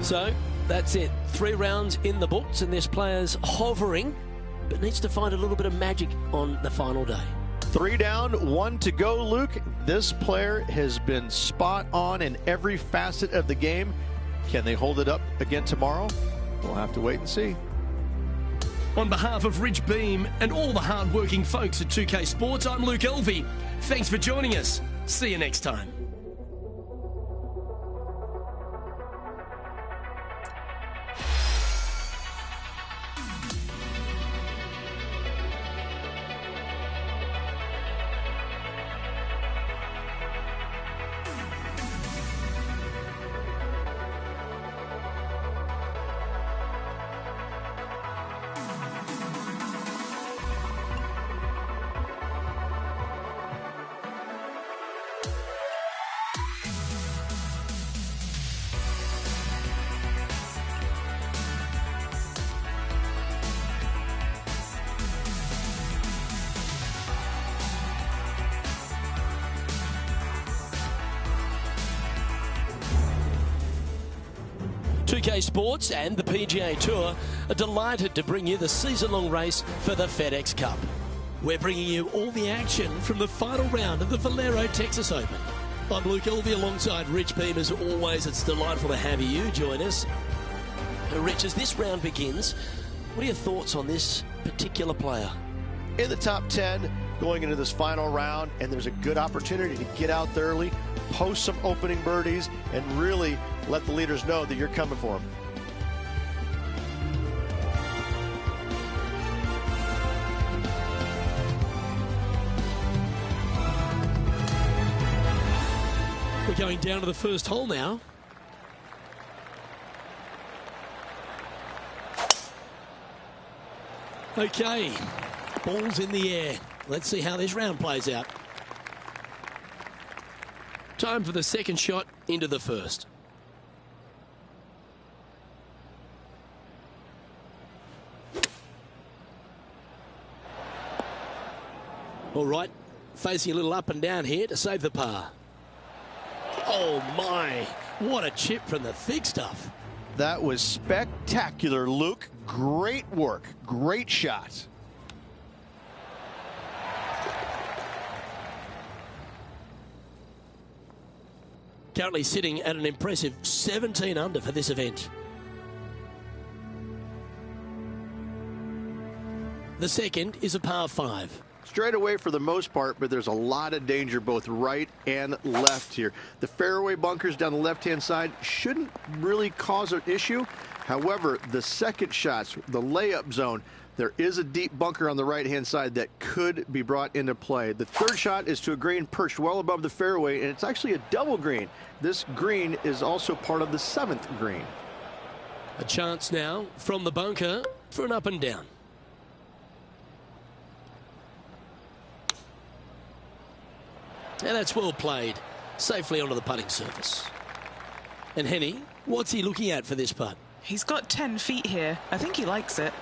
So, that's it. 3 rounds in the books, and this player's hovering, but needs to find a little bit of magic on the final day. 3 down, 1 to go, Luke. This player has been spot on in every facet of the game. Can they hold it up again tomorrow? We'll have to wait and see. On behalf of Rich Beam and all the hard-working folks at 2K Sports, I'm Luke Elvey. Thanks for joining us. See you next time. Sports and the PGA Tour are delighted to bring you the season-long race for the FedEx Cup. We're bringing you all the action from the final round of the Valero Texas Open. I'm Luke Elvey alongside Rich Beam. As always, it's delightful to have you join us. Rich, as this round begins, what are your thoughts on this particular player? In the top 10 going into this final round, and there's a good opportunity to get out there early, post some opening birdies, and really let the leaders know that you're coming for them. We're going down to the first hole now. Okay, ball's in the air. Let's see how this round plays out. Time for the second shot into the first. All right, facing a little up and down here to save the par. Oh my, what a chip from the thick stuff. That was spectacular, Luke. Great work, great shot. Currently sitting at an impressive 17 under for this event. The second is a par 5. Straight away for the most part, but there's a lot of danger both right and left here. The fairway bunkers down the left-hand side shouldn't really cause an issue. However, the second shots, the layup zone, there is a deep bunker on the right-hand side that could be brought into play. The third shot is to a green perched well above the fairway, and it's actually a double green. This green is also part of the 7th green. A chance now from the bunker for an up and down. And that's well played, safely onto the putting surface. And Henny, what's he looking at for this putt? He's got 10 feet here. I think he likes it.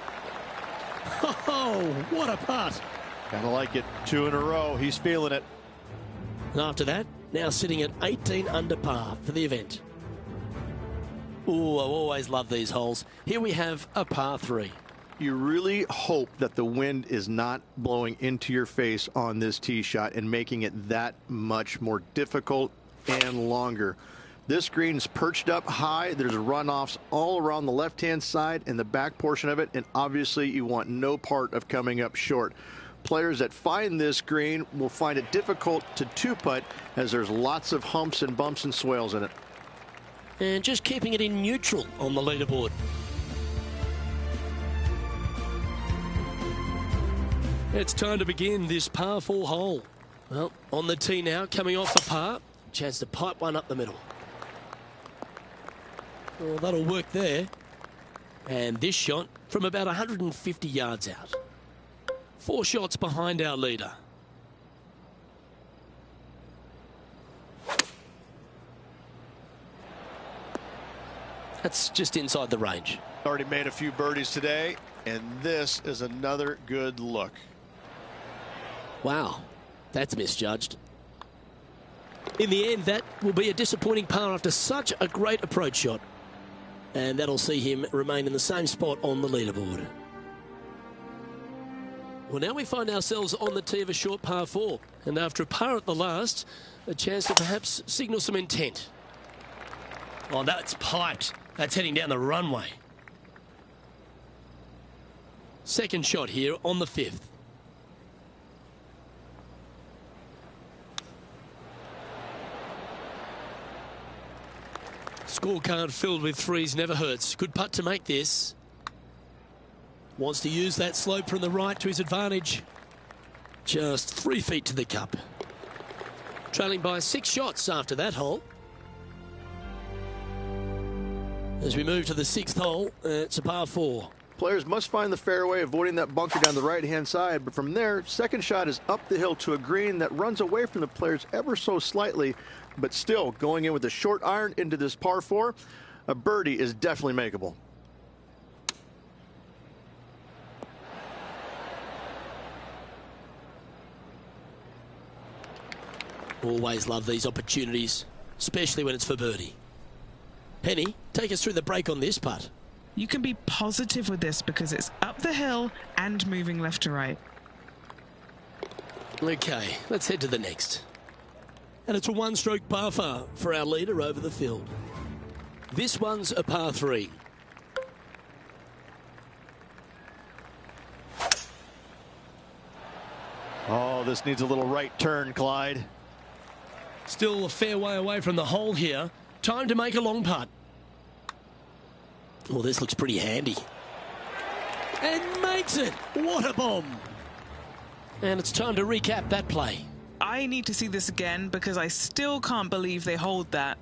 Oh, what a putt. Kind of like it. 2 in a row. He's feeling it. And after that, now sitting at 18 under par for the event. Ooh, I always love these holes. Here we have a par 3. You really hope that the wind is not blowing into your face on this tee shot and making it that much more difficult and longer. This green's perched up high. There's runoffs all around the left-hand side and the back portion of it, and obviously you want no part of coming up short. Players that find this green will find it difficult to two-putt as there's lots of humps and bumps and swales in it. And just keeping it in neutral on the leaderboard. It's time to begin this par 4 hole. Well, on the tee now, coming off the par. Chance to pipe one up the middle. Well, that'll work there. And this shot from about 150 yards out. 4 shots behind our leader. That's just inside the range. Already made a few birdies today, and this is another good look. Wow, that's misjudged. In the end, that will be a disappointing par after such a great approach shot. And that'll see him remain in the same spot on the leaderboard. Well, now we find ourselves on the tee of a short par 4. And after a par at the last, a chance to perhaps signal some intent. Oh, that's piped. That's heading down the runway. Second shot here on the 5th. Scorecard filled with threes never hurts. Good putt to make this. Wants to use that slope from the right to his advantage. Just 3 feet to the cup. Trailing by 6 shots after that hole. As we move to the 6th hole, it's a par 4. Players must find the fairway, avoiding that bunker down the right-hand side. But from there, second shot is up the hill to a green that runs away from the players ever so slightly. But still, going in with a short iron into this par 4, a birdie is definitely makeable. Always love these opportunities, especially when it's for birdie. Penny, take us through the break on this putt. You can be positive with this because it's up the hill and moving left to right. Okay, let's head to the next. And it's a 1-stroke par 4 for our leader over the field. This one's a par 3. Oh, this needs a little right turn, Clyde. Still a fair way away from the hole here. Time to make a long putt. Well, this looks pretty handy. And makes it. What a bomb. And it's time to recap that play. I need to see this again because I still can't believe they hold that.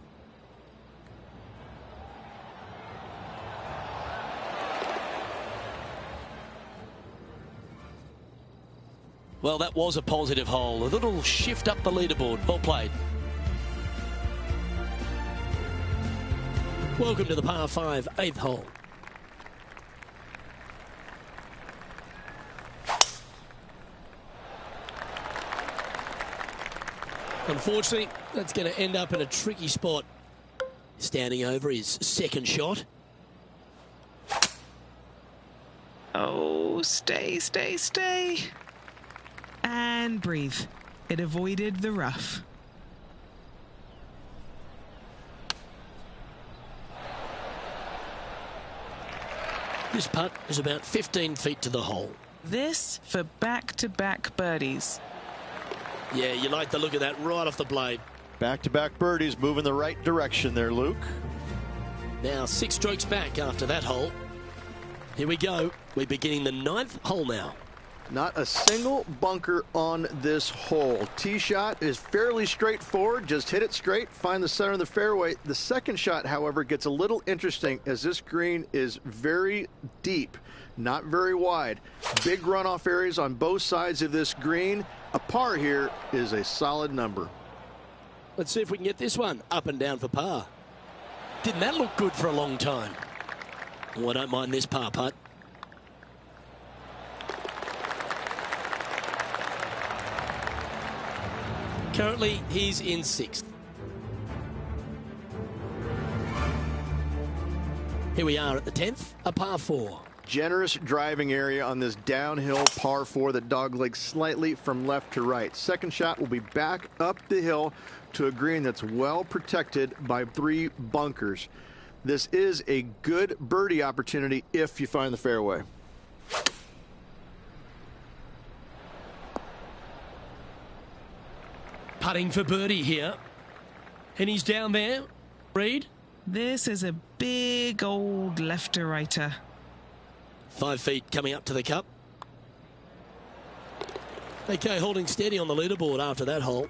Well, that was a positive hole. A little shift up the leaderboard. Well played. Welcome to the par 5, 8th hole. Unfortunately, that's going to end up in a tricky spot. Standing over his second shot. Oh, stay, stay, stay. And breathe. It avoided the rough. This putt is about 15 feet to the hole. This for back-to-back birdies. Yeah, you like the look of that right off the blade. Back-to-back birdies moving the right direction there, Luke. Now 6 strokes back after that hole. Here we go. We're beginning the 9th hole now. Not a single bunker on this hole. Tee shot is fairly straightforward. Just hit it straight, find the center of the fairway. The second shot, however, gets a little interesting as this green is very deep, not very wide. Big runoff areas on both sides of this green. A par here is a solid number. Let's see if we can get this one up and down for par. Didn't that look good for a long time? Oh, I don't mind this par putt. Currently, he's in 6th. Here we are at the 10th, a par 4. Generous driving area on this downhill par 4 that doglegs slightly from left to right. Second shot will be back up the hill to a green that's well protected by 3 bunkers. This is a good birdie opportunity if you find the fairway. Putting for birdie here. And he's down there. Reed. This is a big old left-to-righter. 5 feet coming up to the cup. Okay, holding steady on the leaderboard after that hole.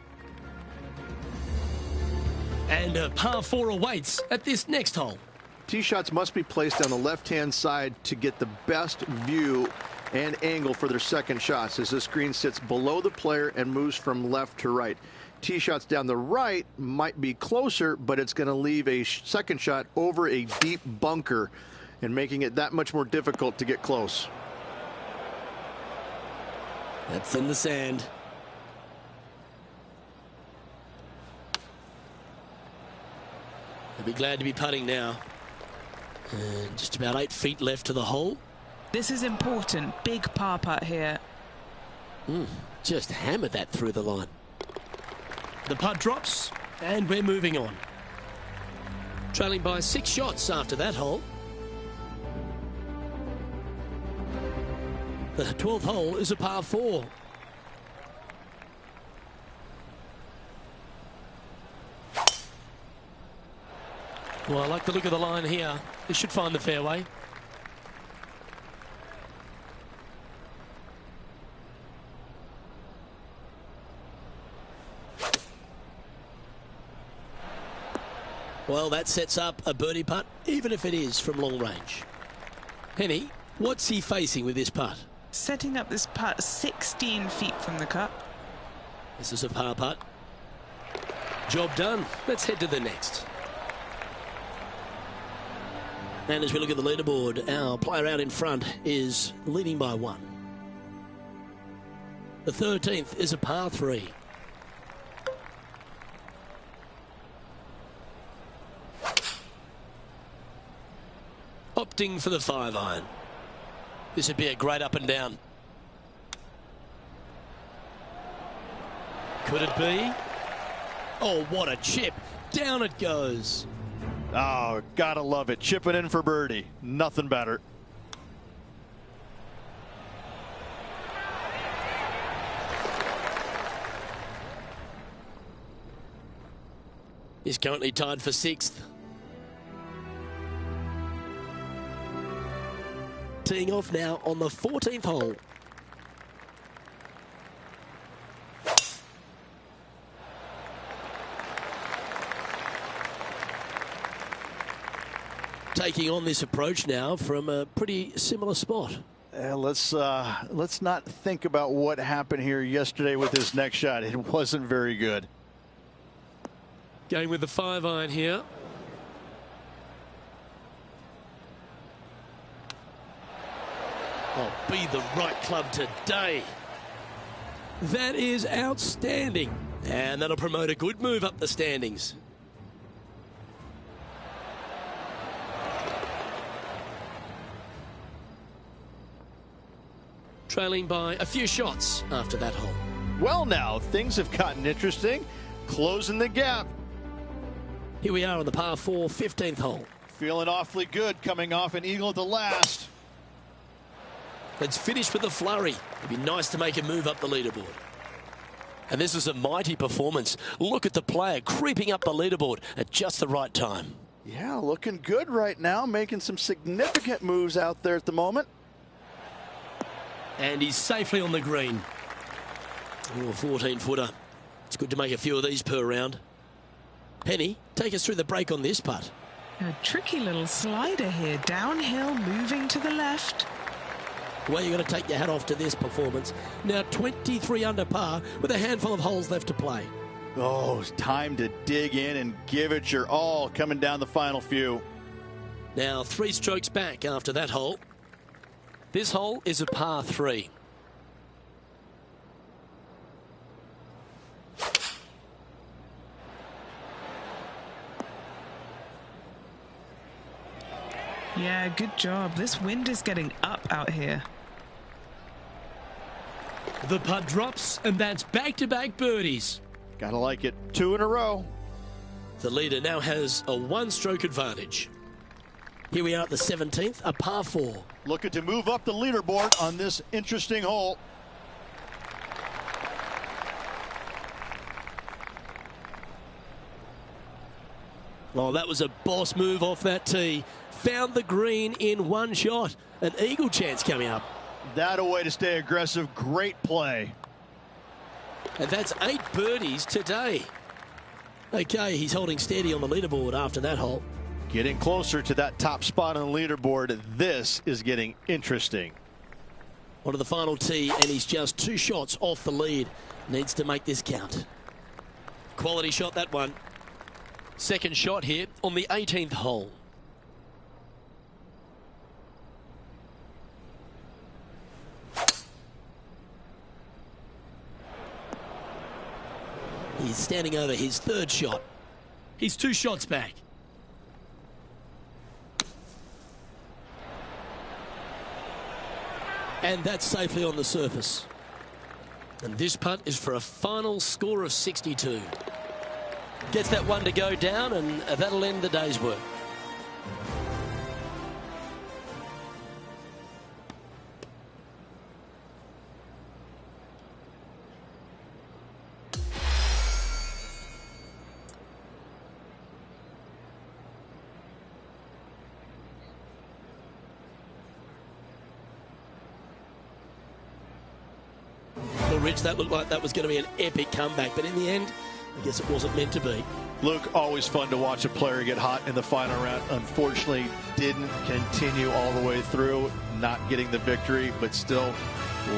And a par 4 awaits at this next hole. Tee shots must be placed on the left-hand side to get the best view and angle for their second shots as this green sits below the player and moves from left to right. Tee shots down the right might be closer, but it's going to leave a second shot over a deep bunker and making it that much more difficult to get close. That's in the sand. I'll be glad to be putting now. And just about 8 feet left to the hole. This is important. Big par putt here. Just hammered that through the line. The putt drops, and we're moving on. Trailing by 6 shots after that hole. The 12th hole is a par 4. Well, I like the look of the line here. It should find the fairway. Well, that sets up a birdie putt, even if it is from long range. Henny, what's he facing with this putt? Setting up this putt 16 feet from the cup. This is a par putt. Job done. Let's head to the next. And as we look at the leaderboard, our player out in front is leading by 1. The 13th is a par 3. Opting for the 5-iron. This would be a great up and down. Could it be? Oh, what a chip. Down it goes. Oh, gotta love it. Chipping in for birdie. Nothing better. He's currently tied for 6th. Teeing off now on the 14th hole. Taking on this approach now from a pretty similar spot. Let's not think about what happened here yesterday with this next shot. It wasn't very good. Going with the 5-iron here. Oh, be the right club today. That is outstanding. And that'll promote a good move up the standings. Trailing by a few shots after that hole. Well, now things have gotten interesting. Closing the gap. Here we are on the par 4 15th hole. Feeling awfully good coming off an eagle at the last. Let's finish with a flurry. It'd be nice to make a move up the leaderboard. And this is a mighty performance. Look at the player creeping up the leaderboard at just the right time. Yeah, looking good right now. Making some significant moves out there at the moment. And he's safely on the green. Oh, a 14-footer. It's good to make a few of these per round. Penny, take us through the break on this putt. A tricky little slider here. Downhill, moving to the left. Well, you've got to take your hat off to this performance. Now 23 under par with a handful of holes left to play. Oh, it's time to dig in and give it your all coming down the final few. Now 3 strokes back after that hole. This hole is a par 3. Yeah, good job. This wind is getting up out here. The putt drops, and that's back-to-back birdies. Gotta like it. 2 in a row. The leader now has a 1-stroke advantage. Here we are at the 17th, a par 4. Looking to move up the leaderboard on this interesting hole. Oh, that was a boss move off that tee. Found the green in 1 shot. An eagle chance coming up. That a way to stay aggressive. Great play. And that's 8 birdies today. Okay, he's holding steady on the leaderboard after that hole. Getting closer to that top spot on the leaderboard. This is getting interesting. On to the final tee, and he's just 2 shots off the lead. Needs to make this count. Quality shot, that one. Second shot here on the 18th hole. He's standing over his 3rd shot. He's 2 shots back. And that's safely on the surface. And this putt is for a final score of 62. Gets that one to go down, and that'll end the day's work. Rich, that looked like that was going to be an epic comeback, but in the end, I guess it wasn't meant to be. Luke, always fun to watch a player get hot in the final round. Unfortunately, didn't continue all the way through, not getting the victory, but still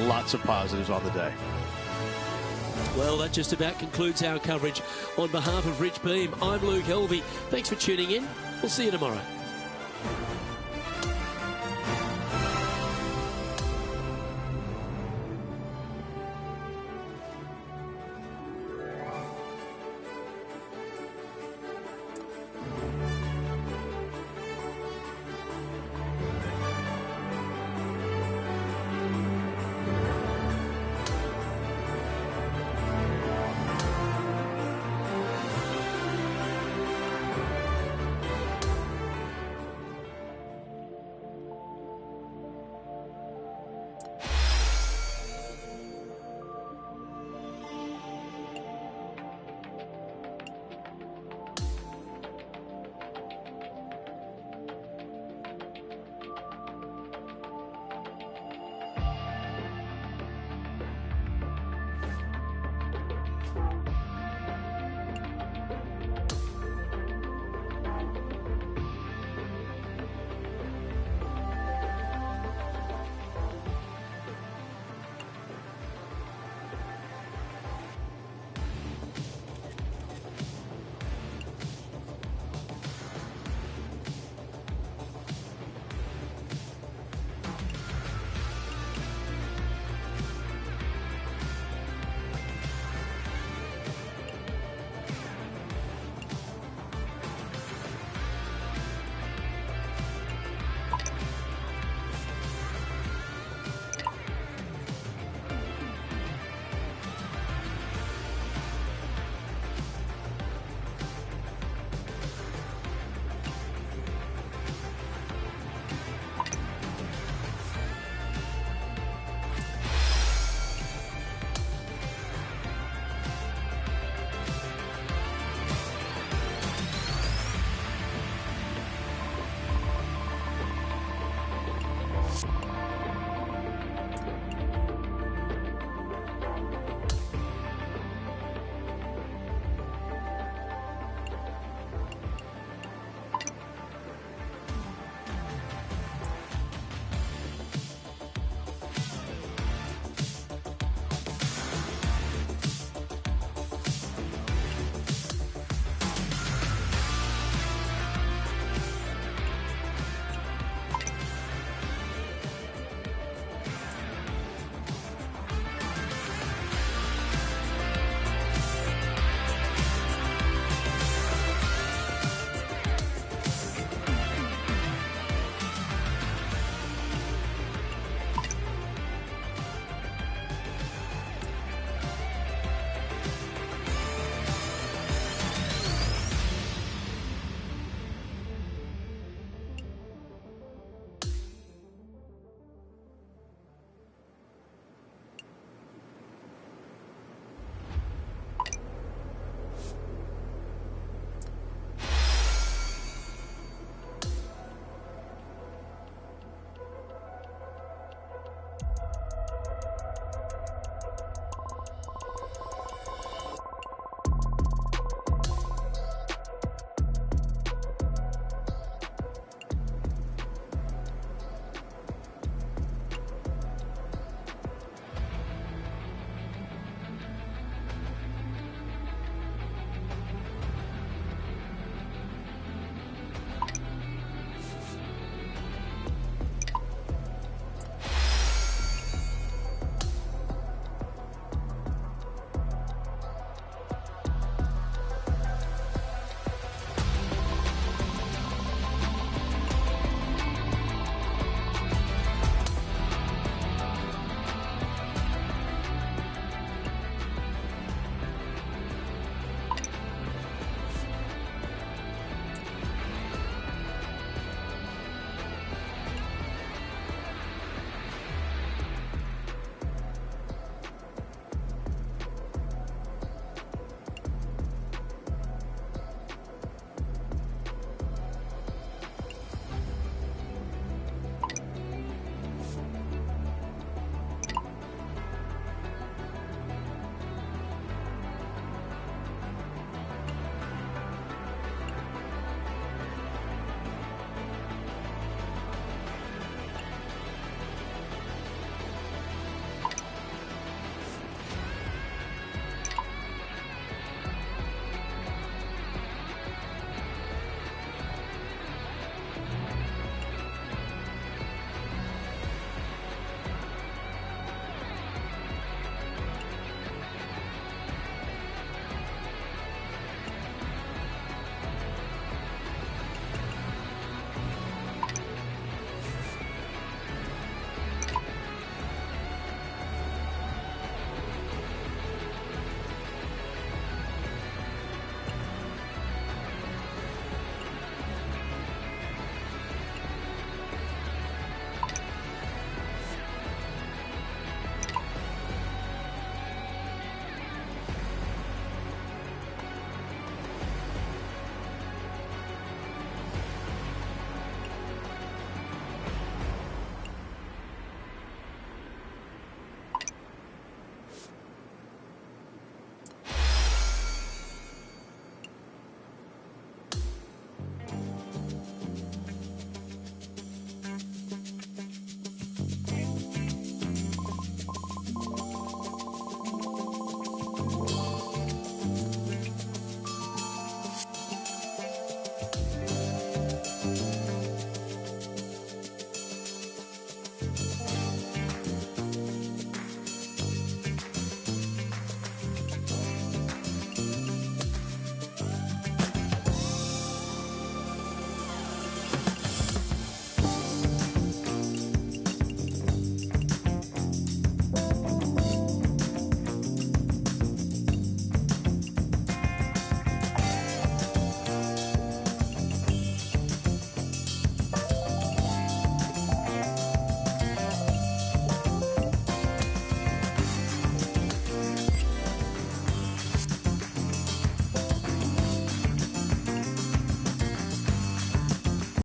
lots of positives on the day. Well, that just about concludes our coverage. On behalf of Rich Beam, I'm Luke Helvey. Thanks for tuning in. We'll see you tomorrow.